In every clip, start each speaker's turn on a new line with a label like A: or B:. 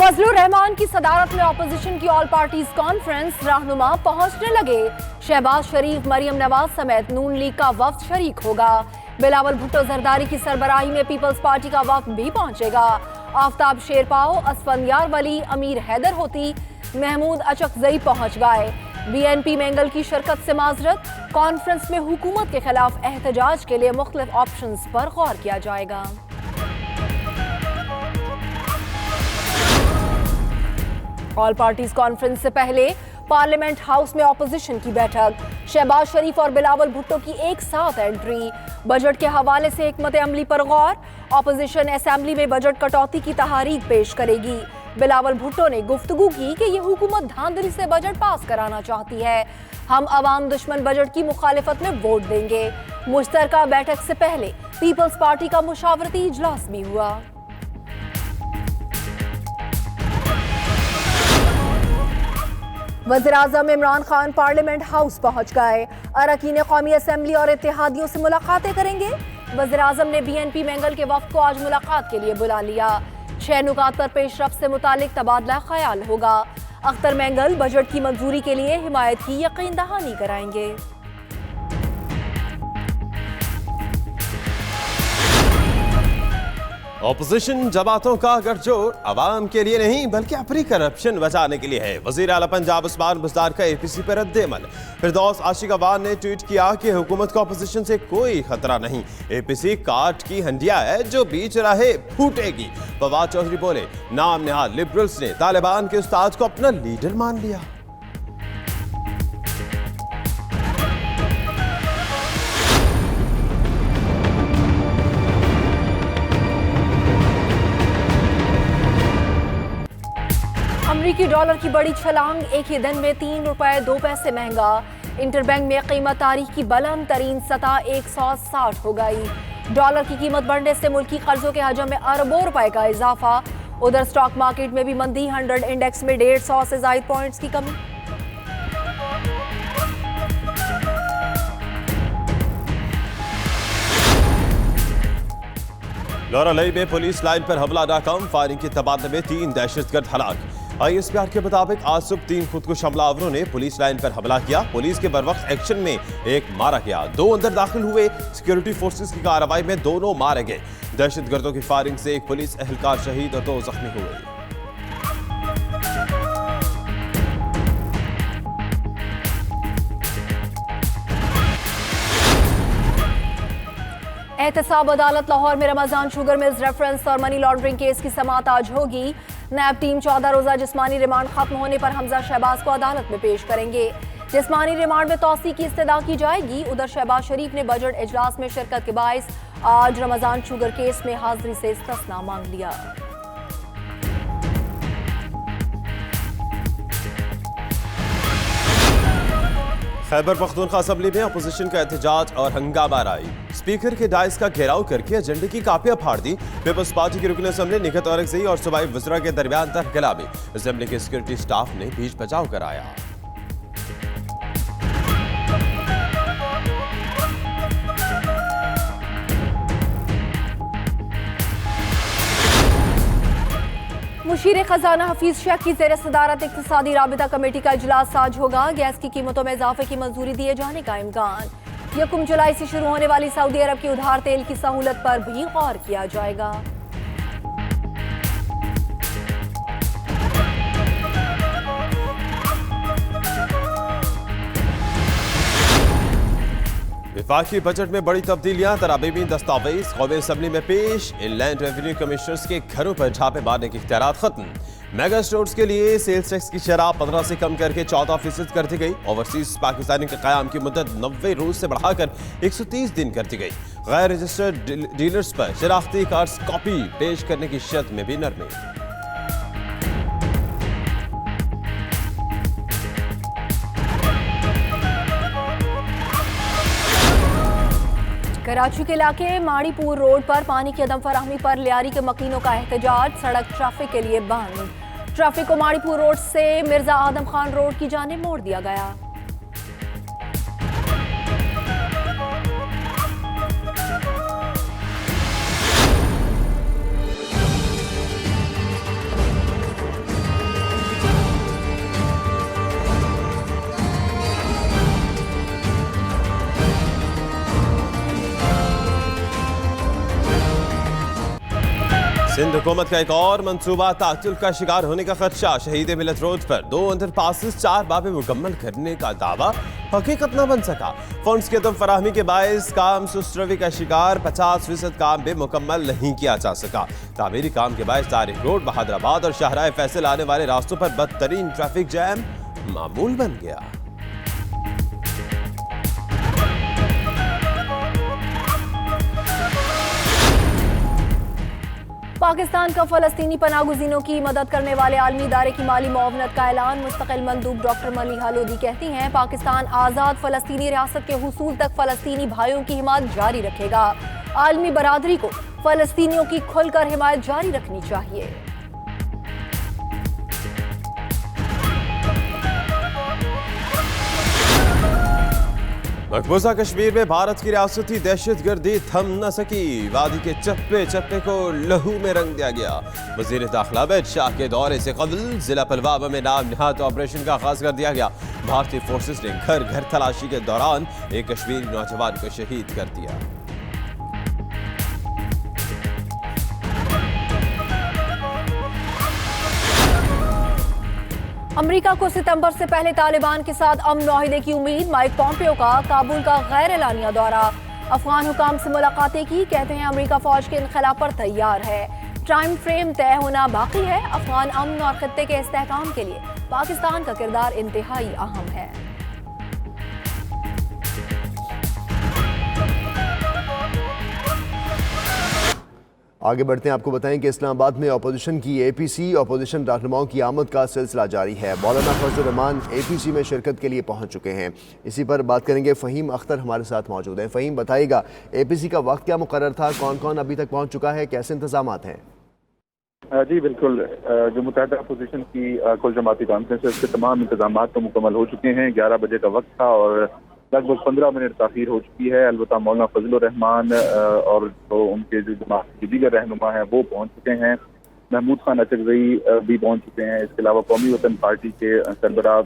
A: फजलुर रहमान की सदारत में ऑपोजिशन की ऑल पार्टीज कॉन्फ्रेंस रहनुमा पहुंचने लगे। शहबाज शरीफ, मरियम नवाज समेत नून लीग का वफ्द शरीक होगा। बिलावल भुट्टो जरदारी की सरबराही में पीपल्स पार्टी का वफ्द भी पहुंचेगा। आफ्ताब शेरपाओ, असफंदियार वली, अमीर हैदर होती, महमूद अचकजई पहुंच गए। बीएनपी मेंगल की शिरकत से माजरत। कॉन्फ्रेंस में हुकूमत के खिलाफ एहतजाज के लिए मुख्तलिफ ऑप्शंस पर गौर किया जाएगा। ऑल पार्टीज कॉन्फ्रेंस से पहले पार्लियामेंट हाउस में ऑपोजिशन की बैठक। शहबाज शरीफ और बिलावल भुट्टो की एक साथ एंट्री। बजट के हवाले से हिकमत अमली पर गौर। ऑपोजिशन असेंबली में बजट कटौती की तहरीक पेश करेगी। बिलावल भुट्टो ने गुफ्तगू की कि ये हुकूमत धांधली से बजट पास कराना चाहती है। हम अवाम दुश्मन बजट की मुखालिफत में वोट देंगे। मुश्तरका बैठक से पहले पीपल्स पार्टी का मुशावरती इजलास भी हुआ। वज़ीर-ए-आज़म इमरान खान पार्लियामेंट हाउस पहुंच गए। अरकान कौमी असेंबली और इत्तेहादियों से मुलाकातें करेंगे। वज़ीर-ए-आज़म ने बीएनपी मेंगल के वफ्द को आज मुलाकात के लिए बुला लिया। 6 नुकात पर पेशरफ्त से मुतालिक तबादला ख्याल होगा। अख्तर मेंगल बजट की मंजूरी के लिए हिमायत की यकीन दहानी कराएंगे।
B: ऑपोजिशन जमातों का गठजोड़ अवाम के लिए नहीं बल्कि अपनी करप्शन बचाने के लिए है। वज़ीर आला पंजाब उस्मान बुज़दार का एपीसी पर रद्द-ए-अमल। फिरदौस आशिक अवान ने ट्वीट किया कि हुकूमत को ऑपोजिशन से कोई खतरा नहीं। एपीसी काट की हंडिया है जो बीच राहे फूटेगी। फवाद चौधरी बोले, नाम निहाल लिबरल्स ने तालिबान के उस्ताद को अपना लीडर मान लिया।
A: अमरीकी डॉलर की बड़ी छलांग। एक ही दिन में 3 रुपए 2 पैसे महंगा। इंटरबैंक में कीमत तारीख की बुलंद तरीन सतह 160 हो गई। डॉलर की कीमत बढ़ने से मुल्की कर्जों के हजम में अरबों रुपए का इजाफा। उधर स्टॉक मार्केट में भी मंदी। 100 इंडेक्स में 150 से ज्यादा पॉइंट्स की कमी।
B: लौरालई में पुलिस लाइन पर हमला नाकाम। फायरिंग के तबादले में 3 दहशतगर्द हलाक। आईएसपीआर के मुताबिक आज सुबह 3 खुदकुश हमलावरों ने पुलिस लाइन पर हमला किया। पुलिस के बरवक्त एक्शन में एक मारा गया, 2 अंदर दाखिल हुए। सिक्योरिटी फोर्सेस की कार्रवाई में दोनों मारे गए। दहशतगर्दों की फायरिंग से एक पुलिस एहलकार शहीद और 2 जख्मी हुए।
A: एहतसाब अदालत लाहौर में रमजान शुगर मिल्स रेफरेंस और मनी लॉन्ड्रिंग केस की समाअत आज होगी। नैब टीम 14 रोजा जिस्मानी रिमांड खत्म होने पर हमजा शहबाज को अदालत में पेश करेंगे। जिस्मानी रिमांड में तौसी की इस्तदा की जाएगी। उधर शहबाज शरीफ ने बजट इजलास में शिरकत के बाइस आज रमजान शुगर केस में हाजिरी से इस्तिस्ना मांग लिया।
B: खैबर पख्तूनख्वा असेंबली में अपोजिशन का एहतजाज और हंगामा राई। स्पीकर के डाइस का घेराव करके एजेंडे की कापियां फाड़ दी। पीपल्स पार्टी के रुकन असेंबली निखत औरकज़ई और सूबाई वज़रा के दरमियान तहकलामी। असेंबली के सिक्योरिटी स्टाफ ने बीच बचाव कराया।
A: मुशीर खजाना हफीज शेख की ज़ेर सदारत इक़्तिसादी राबिता कमेटी का इजलास आज होगा। गैस की कीमतों में इजाफे की मंजूरी दिए जाने का इम्कान। 1 जुलाई से शुरू होने वाली सऊदी अरब की उधार तेल की सहूलत पर भी गौर किया जाएगा।
B: विफाकी बजट में बड़ी तब्दीलियां। तरामीमी दस्तावेज कौमी असेंबली में पेश। इनलैंड रेवेन्यू कमिश्नर्स के घरों पर छापे मारने के इख्तियारात खत्म। मेगा स्टोर्स के लिए सेल्स टैक्स की शरह 15 से कम करके 14% कर दी गई। ओवरसीज पाकिस्तानी के क़याम की मुद्दत 90 रोज से बढ़ाकर 130 दिन कर दी गई। गैर रजिस्टर्ड डीलर्स पर शनाख्ती कार्ड्स कॉपी पेश करने की शर्त में भी नरमी।
A: कराची के इलाके माड़ीपुर रोड पर पानी की अदम फराहमी पर लियारी के मकीनों का एहतजाज। सड़क ट्रैफिक के लिए बंद। ट्रैफिक को माड़ीपुर रोड से मिर्जा आदम खान रोड की जानिब मोड़ दिया गया।
B: सिंध हुकूमत का एक और मंसूबा तातुल का शिकार होने का खदशा। शहीद मिलत रोड पर 2 अंडरपासेस 4 बाबें मुकम्मल करने का दावा हकीकत न बन सका। फंड्स की अदम फराहमी के बायस काम सुस्त रवि का शिकार 50% काम भी मुकम्मल नहीं किया जा सका। तामीरी काम के बायस तारिक रोड, बहादुराबाद और शाहराह फैसल आने वाले रास्तों पर बदतरीन ट्रैफिक जैम मामूल बन गया।
A: पाकिस्तान का फ़लस्तीनी पनाहगुज़ीनों की मदद करने वाले आलमी इदारे की माली मुआवनत का ऐलान। मुस्तकिल मंदूब डॉक्टर मलिहा लोधी कहती हैं, पाकिस्तान आज़ाद फ़लस्तीनी रियासत के हुसूल तक फ़लस्तीनी भाइयों की हिमायत जारी रखेगा। आलमी बरादरी को फ़लस्तीनियों की खुलकर हिमायत जारी रखनी चाहिए।
B: मकबूजा कश्मीर में भारत की रियासती दहशतगर्दी थम न सकी। वादी के चप्पे चप्पे को लहू में रंग दिया गया। वज़ीर दाखिला अमित शाह के दौरे से कबल जिला पुलवामा में नाम निहात ऑपरेशन का आगाज कर दिया गया। भारतीय फोर्सेस ने घर घर तलाशी के दौरान एक कश्मीरी नौजवान को शहीद कर दिया।
A: अमेरिका को सितंबर से पहले तालिबान के साथ अमन मुआहिदे की उम्मीद। माइक पॉम्पियो का काबुल का गैर एलानिया दौरा। अफगान हुकाम से मुलाकातें की। कहते हैं अमेरिका फौज के इनखला पर तैयार है। टाइम फ्रेम तय होना बाकी है। अफगान अमन और खित्ते के इस्तेहकाम के लिए पाकिस्तान का किरदार इंतहाई अहम है।
C: आगे बढ़ते हैं, आपको बताएं कि इस्लामाबाद में अपोजिशन की एपीसी अपोजिशन रहनुमाओं की आमद का सिलसिला जारी है। मौलाना फजल रहमान एपीसी में शिरकत के लिए पहुंच चुके हैं। इसी पर बात करेंगे। फ़हीम अख्तर हमारे साथ मौजूद हैं। फ़हीम, बताइएगा एपीसी का वक्त क्या मुकर्रर था, कौन कौन अभी तक पहुंच चुका है, कैसे इंतजामात हैं?
D: जी बिल्कुल, जो मुत्तहिदा अपोजिशन की कुल जमाती कॉन्फ्रेंस है उसके तमाम इंतजाम तो मुकम्मल हो चुके हैं। 11 बजे का वक्त था और लगभग 15 मिनट ताख़ीर हो चुकी है। अलबत्ता मौलाना फजल रहमान और जो उनके जो जमात के दीगर रहनुमा हैं वो पहुंच चुके हैं। महमूद खान अचकज़ई भी पहुंच चुके हैं। इसके अलावा कौमी वतन पार्टी के सरबराह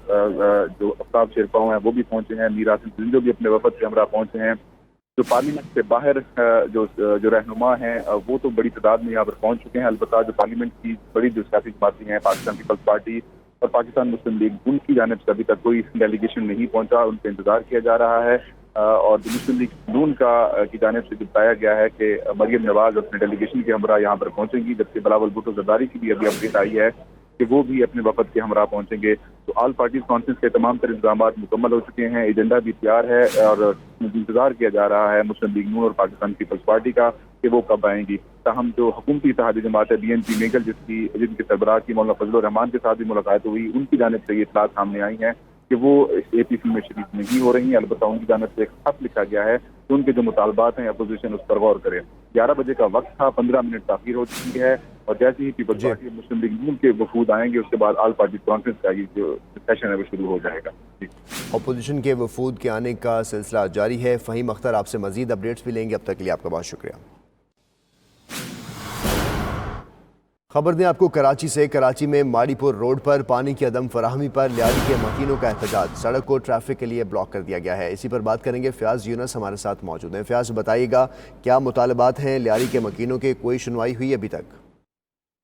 D: जो अफ्ताब शेरपाव हैं वो भी पहुंचे हैं। मीर आसिम जिंदो भी अपने वफद के हमरा पहुंचे हैं। जो पार्लियामेंट से बाहर जो रहनुमा हैं वो तो बड़ी तादाद में यहाँ पर पहुंच चुके हैं। अलबत्ता जो पार्लियामेंट की बड़ी जो सियासी जमातें हैं, पाकिस्तान पीपल्स पार्टी और पाकिस्तान मुस्लिम लीग, उनकी जानिब से अभी तक कोई डेलीगेशन नहीं पहुंचा। उनका इंतजार किया जा रहा है। और जो मुस्लिम लीग नून की जानिब से बताया गया है कि मरियम नवाज अपने डेलीगेशन के हमरा यहाँ पर पहुंचेंगी, जबकि बिलावल भुट्टो जरदारी की भी अभी अपडेट आई है कि वो भी अपने वफद के हमरा पहुंचेंगे। तो ऑल पार्टीज कॉन्फ्रेंस के तमाम तर इंतजाम मुकम्मल हो चुके हैं। एजेंडा भी तैयार है और इंतजार किया जा रहा है मुस्लिम लीग नून और पाकिस्तान पीपल्स पार्टी का कि वो कब आएंगी। ताहम जो हुकूमती इत्तेहादी जमात है BNP मेगल, जिनके सरबराह की मौलाना फजल रहमान के साथ भी मुलाकात हुई, उनकी जानिब से ये इत्तलात सामने आई हैं कि वो इस APC में शरीक नहीं हो रही हैं। अलबत्ता उनकी जानिब से एक खत लिखा गया है कि उनके जो मुतालबात हैं अपोजिशन उस पर गौर करे। 11 बजे का वक्त था, 15 मिनट ताख़ीर हो चुकी है और जैसे ही पीपल्स पार्टी मुस्लिम लीग नून के वफूद आएंगे उसके बाद ऑल पार्टी कॉन्फ्रेंस का ये जो सेशन है वो शुरू हो जाएगा।
C: अपोजिशन के वफूद के आने का सिलसिला जारी है। फ़हीम अख्तर, आपसे मजीद अपडेट्स भी लेंगे। अब तक के लिए आपका बहुत शुक्रिया। खबर दें आपको कराची से। कराची में माड़ीपुर रोड पर पानी की अदम फराहमी पर लियारी के मकीनों का एहतजाज। सड़क को ट्रैफिक के लिए ब्लॉक कर दिया गया है। इसी पर बात करेंगे। फ़याज़ यूनुस हमारे साथ मौजूद हैं। फ़याज़, बताइएगा क्या मुतालबात हैं लियारी के मकीनों के, कोई सुनवाई हुई अभी तक?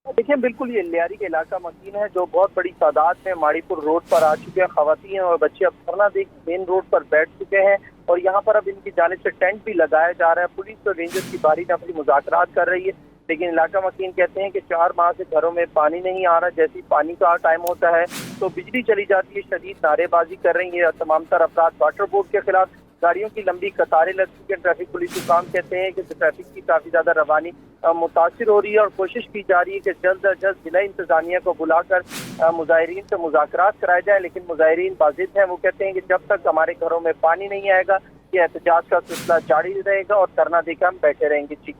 E: देखिए, बिल्कुल ये लियारी के इलाका मकीन है जो बहुत बड़ी तादाद में माड़ीपुर रोड पर आ चुके हैं। ख़वातीन और बच्चे अब धरना देख मेन रोड पर बैठ चुके हैं और यहाँ पर अब इनकी जानिब से टेंट भी लगाया जा रहा है। पुलिस और रेंजर्स की बारी नफरी मुज़ाकरात कर रही है, लेकिन इलाका मकीन कहते हैं कि 4 माह से घरों में पानी नहीं आ रहा। जैसे ही पानी का टाइम होता है तो बिजली चली जाती है। शदीद नारेबाजी कर रही है तमाम तर अफराद। वाटर बोर्ड के खिलाफ गाड़ियों की लंबी कतारें लग चुकी हैं। ट्रैफिक पुलिस हुकाम कहते हैं कि ट्रैफिक की काफ़ी ज़्यादा रवानी मुतासिर हो रही है और कोशिश की जा रही है कि जल्द अज जल्द जिला इंतजामिया को बुलाकर मुजाहिरीन से मुज़ाकरात कराए जाए, लेकिन मुजाहिरीन बाजिद हैं। वो कहते हैं कि जब तक हमारे घरों में पानी नहीं आएगा ये एहतजाज का सिलसिला जारी रहेगा और धरना देकर हम बैठे रहेंगे। जी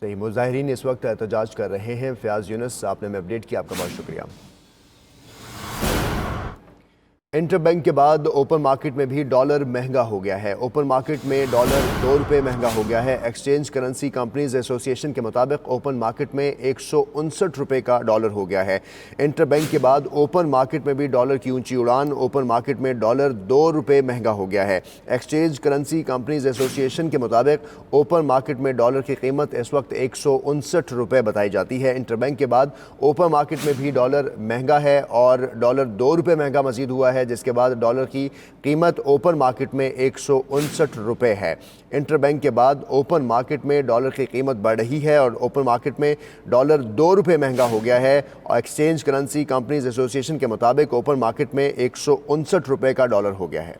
C: सही, मुजाहिरीन इस वक्त एहतजाज कर रहे हैं। फ़याज़ यूनुस, आपने हमें अपडेट किया, आपका बहुत शुक्रिया। इंटरबैंक के बाद ओपन मार्केट में भी डॉलर महंगा हो गया है। ओपन मार्केट में डॉलर 2 रुपये महंगा हो गया है। एक्सचेंज करेंसी कंपनीज एसोसिएशन के मुताबिक ओपन मार्केट में 159 रुपये का डॉलर हो गया है। इंटरबैंक के बाद ओपन मार्केट में भी डॉलर की ऊंची उड़ान। ओपन मार्केट में डॉलर 2 रुपये महंगा हो गया है। एक्सचेंज करेंसी कंपनीज एसोसिएशन के मुताबिक ओपन मार्केट में डॉलर की कीमत इस वक्त 159 रुपये बताई जाती है। इंटरबैंक के बाद ओपन मार्केट में भी डॉलर महंगा है और डॉलर 2 रुपये महंगा मजीद हुआ है, जिसके बाद डॉलर की कीमत ओपन मार्केट में 159 रुपये है। इंटरबैंक के बाद ओपन मार्केट में डॉलर की कीमत बढ़ रही है और ओपन मार्केट में डॉलर 2 रुपये महंगा हो गया है। और एक्सचेंज करेंसी कंपनीज एसोसिएशन के मुताबिक ओपन मार्केट में 159 रुपये का डॉलर हो गया है।